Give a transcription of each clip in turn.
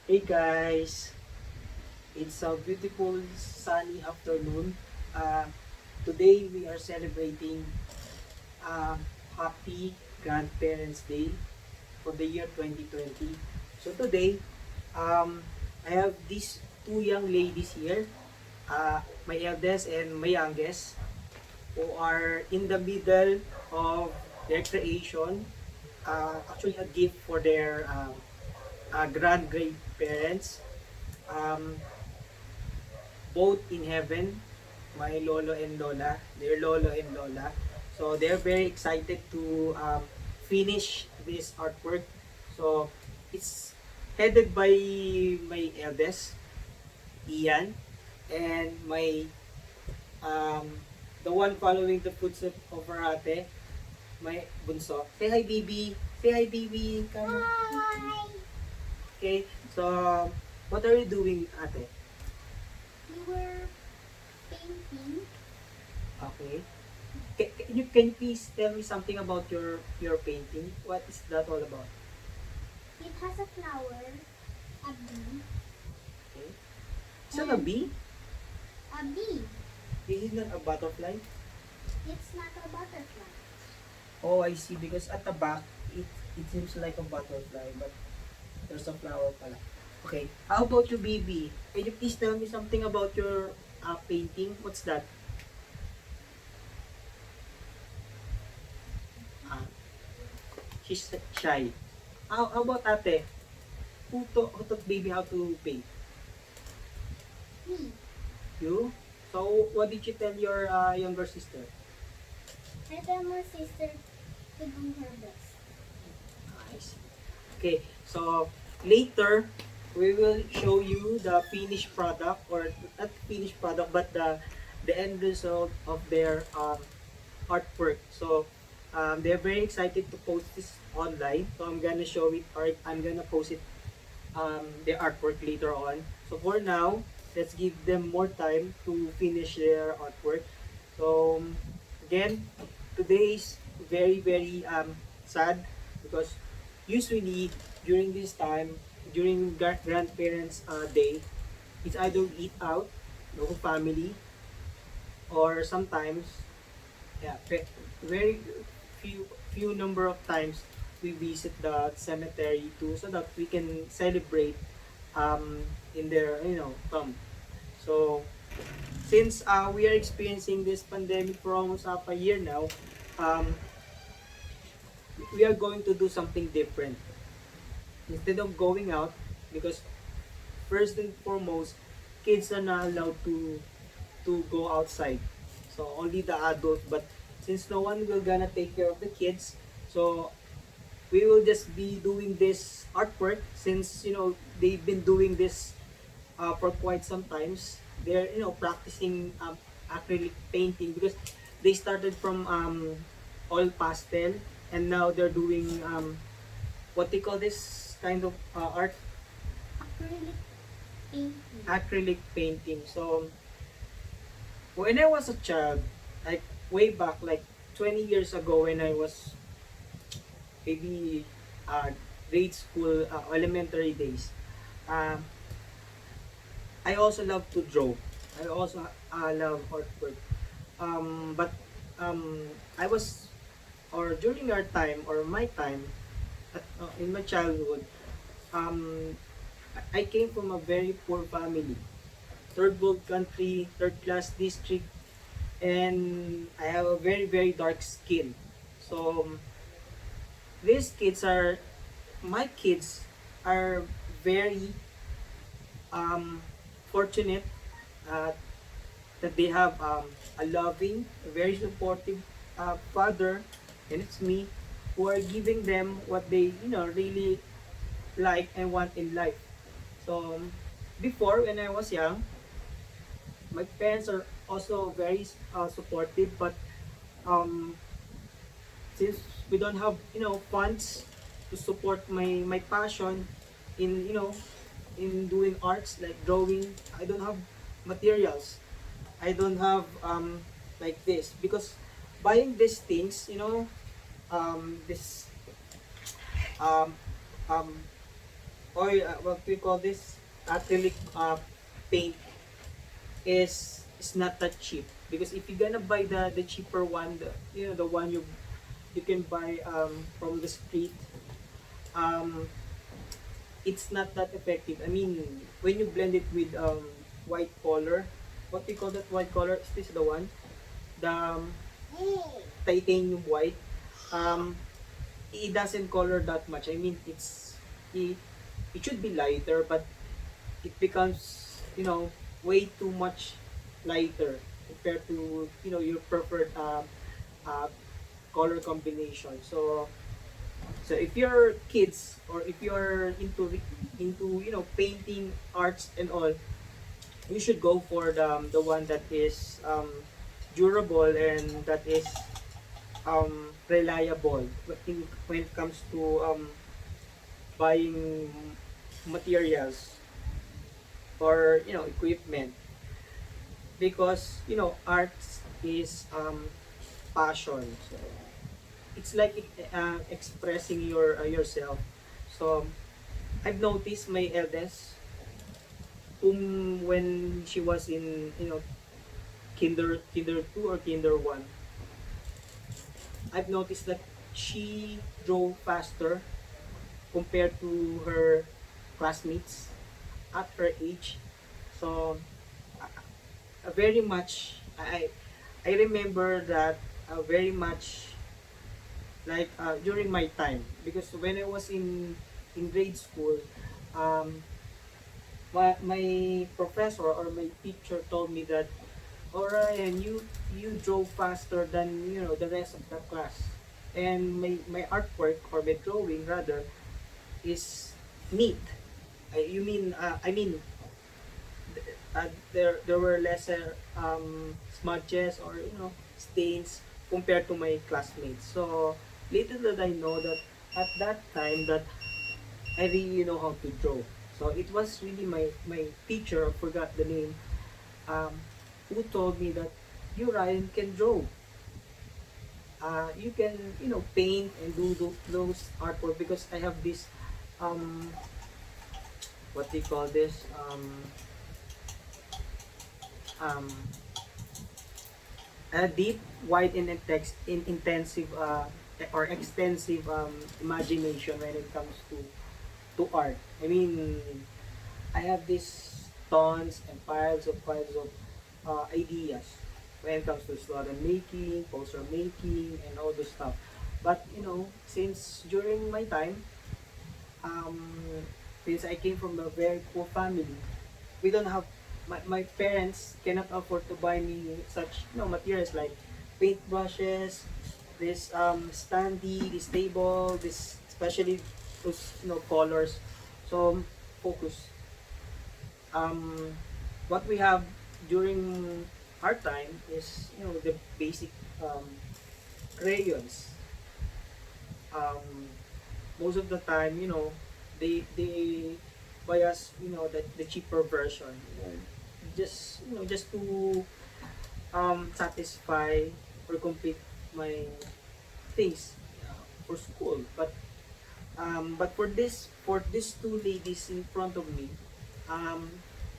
Hey guys, it's a beautiful sunny afternoon. Uh, Today we are celebrating Happy Grandparents Day for the year 2020. So today, I have these two young ladies here, my eldest and my youngest, who are in the middle of their creation. Actually, a gift for their grand parents. Um, both in heaven, my lolo and lola, their lolo and lola. So they're very excited to finish this artwork. So it's headed by my eldest, Ian, and my the one following the footsteps of our ate, my bunso. Say hi, baby. Say hi, baby. Come. Hi. Okay. So what are you doing, ate? We were painting. Okay. Can you please tell me something about your painting? What is that all about? It has a flower, a bee, Okay. Is that a and bee? a bee. This is not a butterfly? It's not a butterfly. Oh, I see. Because at the back, it seems like a butterfly, but there's a flower pala. Okay. How about you, baby? Can you please tell me something about your painting? What's that? Ah, she's shy. How about ate? Who taught baby how to paint? Me. You? So, what did you tell your younger sister? I tell my sister to do her best. Nice. Okay, so later we will show you the finished product, or not finished product but the end result of their artwork. So they're very excited to post this online. So I'm gonna show it, or I'm gonna post it, their artwork later on. So for now, let's give them more time to finish their artwork. So again, today is very sad because usually during this time, during grandparents day, it's either eat out, the whole family, or sometimes, yeah, very few number of times we visit the cemetery too, so that we can celebrate in their tomb. So since we are experiencing this pandemic for almost half a year now, um, we are going to do something different. Instead of going out, because first and foremost, kids are not allowed to go outside. So only the adults. But since no one will gonna take care of the kids, so we will just be doing this artwork, since they've been doing this for quite some times. They're practicing acrylic painting, because they started from oil pastel, and now they're doing what they call this kind of art, Acrylic painting. acrylic painting. So when I was a child, like way back, like 20 years ago, when I was maybe uh, grade school, elementary days, um, I also love to draw. I also love artwork. But I was, or during our time, or my time, in my childhood, um, I came from a very poor family, third world country, third class district, and I have a very dark skin. So these kids are my kids are very um, fortunate uh, that they have a loving, very supportive father, and it's me, who are giving them what they really like and want in life. So before, when I was young, my parents are also very supportive, but um, since we don't have funds to support my passion in in doing arts like drawing, I don't have materials, I don't have like this, because buying these things, this um um or what we call this acrylic paint is not that cheap, because if you're gonna buy the cheaper one, the one you can buy from the street, um it's not that effective. I mean, when you blend it with white color, what we call that white color, is this the one, the titanium white, um it doesn't color that much. I mean, it, it should be lighter, but it becomes, way too much lighter compared to, your preferred uh, color combination. So if you're kids, or if you're into painting arts and all, you should go for the one that is durable, and that is reliable when it comes to buying materials, or equipment, because arts is passion. So it's like expressing yourself. So I've noticed my eldest, when she was in, kinder 2 or kinder 1, I've noticed that she drove faster compared to her classmates at her age. So very much, I remember that very much, like during my time, because when I was in grade school, um, my professor or my teacher told me that, "Oh, Ryan, you drove faster than the rest of the class, and my artwork, or my drawing rather, is neat. I mean, there were lesser smudges, or stains, compared to my classmates." So little did I know that at that time that I really know how to draw. So it was really my teacher, I forgot the name, um, who told me that, "You, Ryan, can draw. You can paint and do those artwork, because I have this um what they call this um a deep, wide, and intensive, or extensive imagination when it comes to art. I mean, I have this tons and piles of ideas when it comes to slogan making, poster making, and all those stuff. But since during my time, um, since I came from a very poor family, we don't have my parents cannot afford to buy me such materials like paintbrushes, this standee, this table, this, especially those colors. So focus. Um, what we have during our time is the basic um, crayons. Most of the time, they buy us the cheaper version, just to satisfy or complete my things for school. But for these two ladies in front of me, um,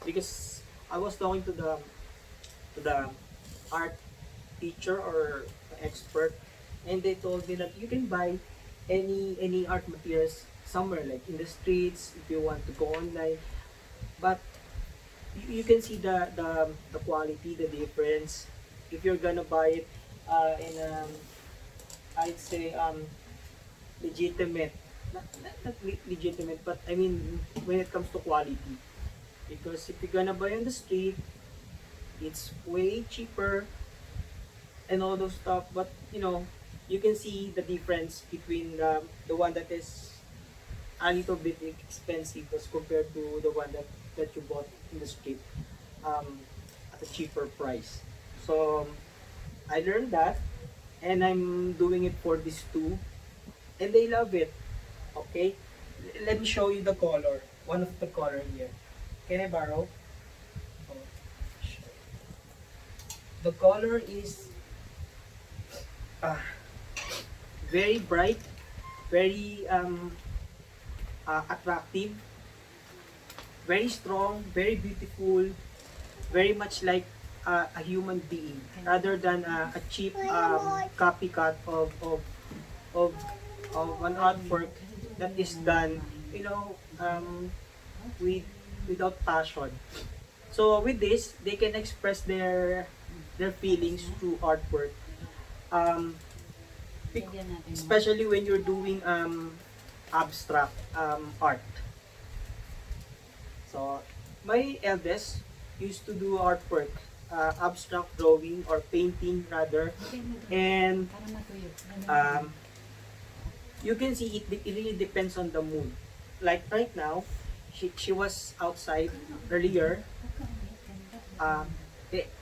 because I was talking to the art teacher or expert, and they told me that you can buy any art materials somewhere, like in the streets, if you want to go online. But you can see the quality, the difference, if you're gonna buy it in I'd say legitimate, not legitimate, but I mean when it comes to quality. Because if you're gonna buy on the street, it's way cheaper and all those stuff. But you can see the difference between the one that is a little bit expensive as compared to the one that you bought in the street, um, at a cheaper price. So I learned that, and I'm doing it for these two, and they love it. Okay, let me show you the color. One of the color here. Can I borrow? Oh, the color is uh, very bright, very attractive. very strong, very beautiful, very much like a human being rather than a cheap copycat of of an artwork that is done, you know, with without passion. So with this, they can express their feelings through artwork. Um, especially when you're doing abstract art. So my eldest used to do artwork, abstract drawing or painting rather, and um, you can see it really depends on the mood. Like right now, she was outside earlier.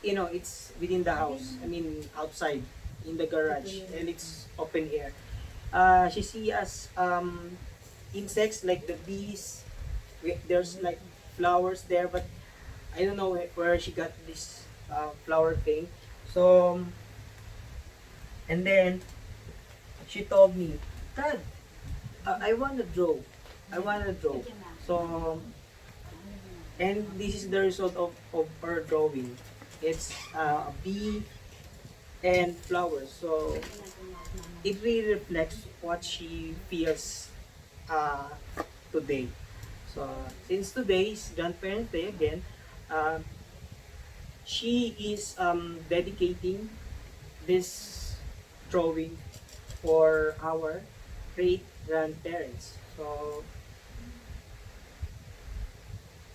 You know, it's within the house. I mean, outside in the garage, and it's open air. She see us insects like the bees. There's like flowers there, but I don't know where she got this flower thing. So and then she told me, Dad, I wanna draw. I wanna draw. So and this is the result of her drawing. It's a bee and flowers. So it really reflects what she feels uh, today. So since today is Grandparents' Day again, um, she is dedicating this drawing for our great grandparents. So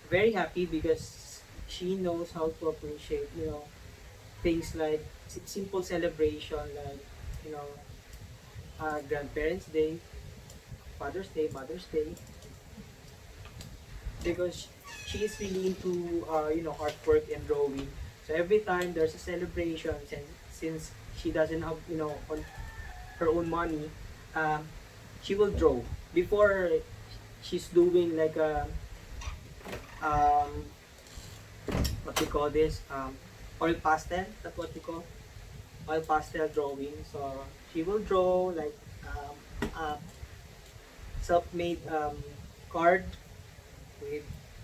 very happy because she knows how to appreciate, you know, things like simple celebration like, you know, Grandparents' Day, Father's Day, Mother's Day, because she is really into you know, artwork and drawing. So every time there's a celebration, since she doesn't have, you know, on her own money, um, she will draw. Before, she's doing like a um, what we call this, oil pastel. That's what we call oil pastel drawing. So she will draw like a self-made card with,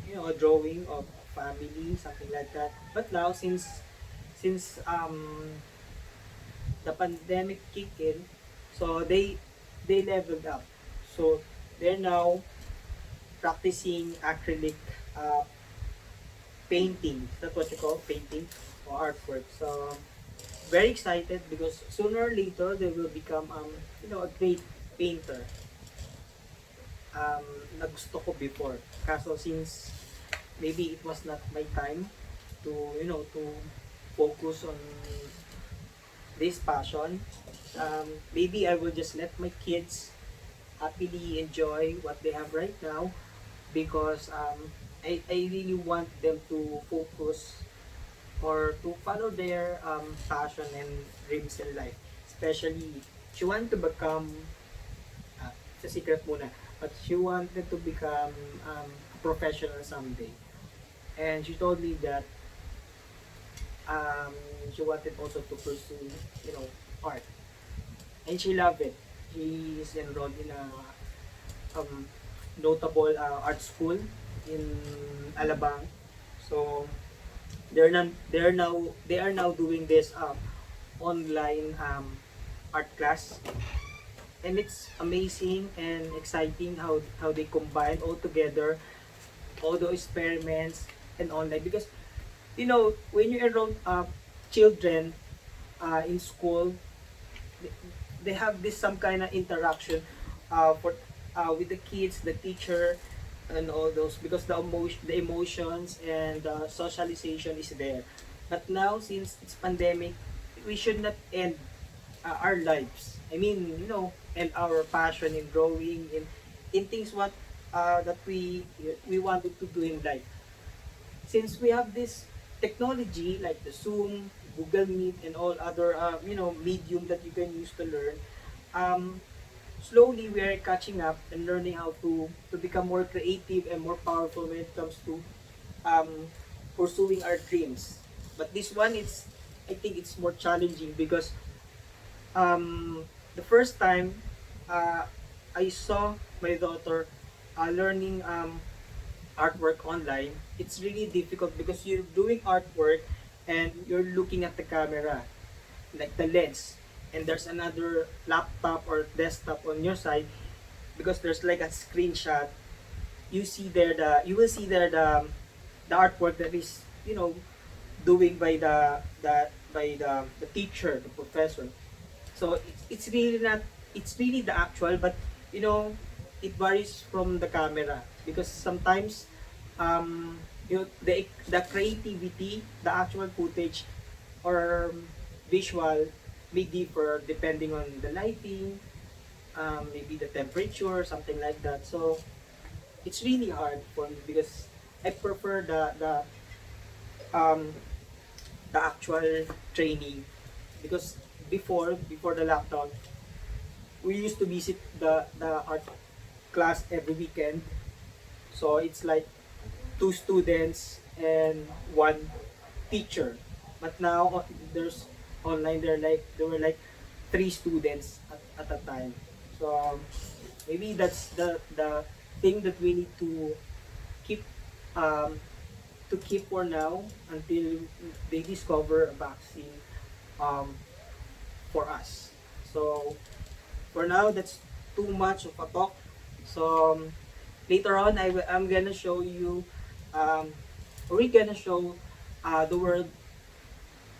you know, a drawing of family, something like that. But now since the pandemic kicked in, so they leveled up. So they're now practicing acrylic uh, painting. That's what you call painting or artwork. So very excited because sooner or later they will become you know, a great painter. Na gusto ko before. Kaso since maybe it was not my time to, you know, to focus on this passion, maybe I will just let my kids happily enjoy what they have right now because I really want them to focus or to follow their passion and dreams in life. Especially, she wanted to become, it's a secret muna, but she wanted to become a professional someday. And she told me that um, she wanted also to pursue, you know, art. And she loved it. She is enrolled in a notable art school in Alabang. So they are now doing this online art class, and it's amazing and exciting how they combine all together all those experiments and online because, you know, when you enroll children in school, they, they have this some kind of interaction for with the kids, the teacher, and all those because the emotions and socialization is there. But now since it's pandemic, we should not end our lives. I mean, you know, and our passion in drawing in things what that we wanted to do in life. Since we have this technology like the Zoom, Google Meet, and all other you know, medium that you can use to learn, um, slowly we are catching up and learning how to become more creative and more powerful when it comes to um, pursuing our dreams. But this one, it's, I think it's more challenging because um, the first time uh, I saw my daughter learning artwork online, it's really difficult because you're doing artwork and you're looking at the camera, like the lens, and there's another laptop or desktop on your side because there's like a screenshot. You will see there the artwork that is doing by the teacher, the professor. So it's really not, it's really the actual, but you know it varies from the camera because sometimes the creativity, the actual footage or visual may differ depending on the lighting, maybe the temperature, something like that. So it's really hard for me because I prefer um, the actual training because before the lockdown we used to visit the art class every weekend. So it's like two students and one teacher. But now there's online there were like three students at a time. So maybe that's the thing that we need keep um, to keep for now until they discover a vaccine um, for us. So for now, that's too much of a talk. So later on, I'm gonna show you, um, we're gonna show the world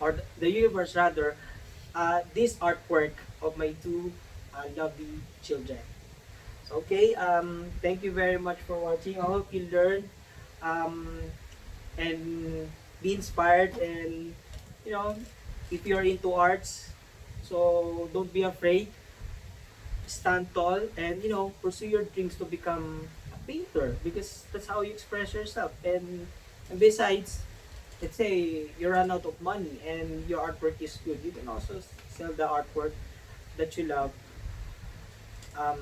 or the universe rather, this artwork of my two lovely children. So, okay, thank you very much for watching. I hope you learned um, and be inspired, and you know if you're into arts, so don't be afraid, stand tall, and pursue your dreams to become a painter because that's how you express yourself. And besides, let's say you run out of money and your artwork is good, you can also sell the artwork that you love. um,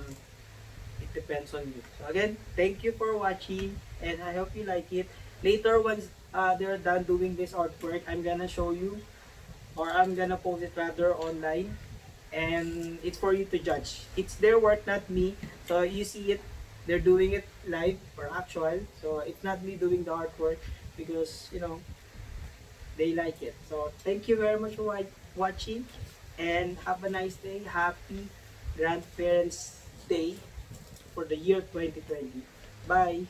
it depends on you. So again, thank you for watching, and I hope you like it. Later, once they're done doing this artwork, I'm gonna show you, or I'm gonna post it rather online, and it's for you to judge. It's their work, not me. So you see it, they're doing it live or actual. So it's not me doing the artwork because they like it. So thank you very much for watching, and have a nice day. Happy Grandparents Day for the year 2020. Bye.